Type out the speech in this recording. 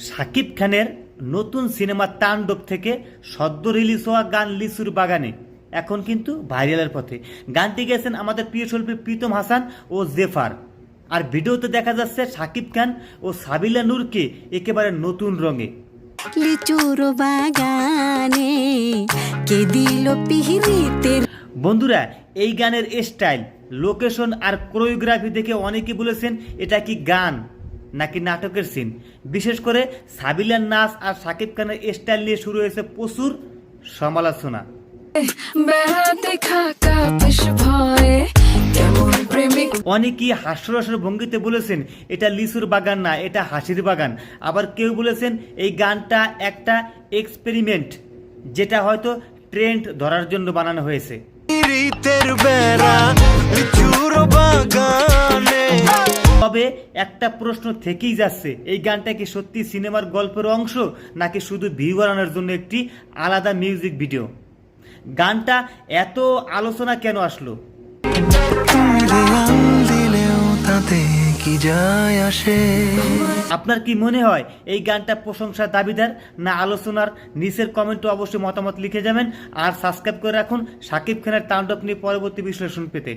শাকিব খানের নতুন সিনেমা তাণ্ডব থেকে সদ্য রিলিজ হওয়া গান লিচুর বাগানে এখন কিন্তু ভাইরালের পথে। গানটি গেয়েছেন আমাদের প্রিয় শিল্পী প্রীতম হাসান ও জেফার। আর ভিডিওতে দেখা যাচ্ছে শাকিব খান ও সাবিলা নূরকে একেবারে নতুন রঙে। লিচুর বাগানে কে দিল পিহিরিতে। বন্ধুরা, এই গানের স্টাইল, লোকেশন আর কোরিওগ্রাফি দেখে অনেকে বলেছেন এটা কি গান নাকি নাটকের সিন। বিশেষ করে সাবিলার নাচ আর শাকিব খানের স্টাইল নিয়ে শুরু হয়েছে প্রচুর সমালোচনা। অনেকেই হাস্যরসের ভঙ্গিতে বলেছেন এটা লিচুর বাগান না, এটা হাসির বাগান। আবার কেউ বলেছেন এই গানটা একটা এক্সপেরিমেন্ট, যেটা হয়তো ট্রেন্ড ধরার জন্য বানানো হয়েছে। তবে একটা প্রশ্ন থেকেই যাচ্ছে, এই গানটা কি সত্যি সিনেমার গল্পের অংশ নাকি শুধু ভিউ বানানোর জন্য একটি আলাদা মিউজিক ভিডিও? গানটা এত আলোচনা কেন আসলো? আপনার কি মনে হয় এই গানটা প্রশংসার দাবিদার না আলোচনার? নিচের কমেন্টে অবশ্যই মতামত লিখে যাবেন। আর সাবস্ক্রাইব করে রাখুন শাকিব খানের তাণ্ডব নিয়ে পরবর্তী বিশ্লেষণ পেতে।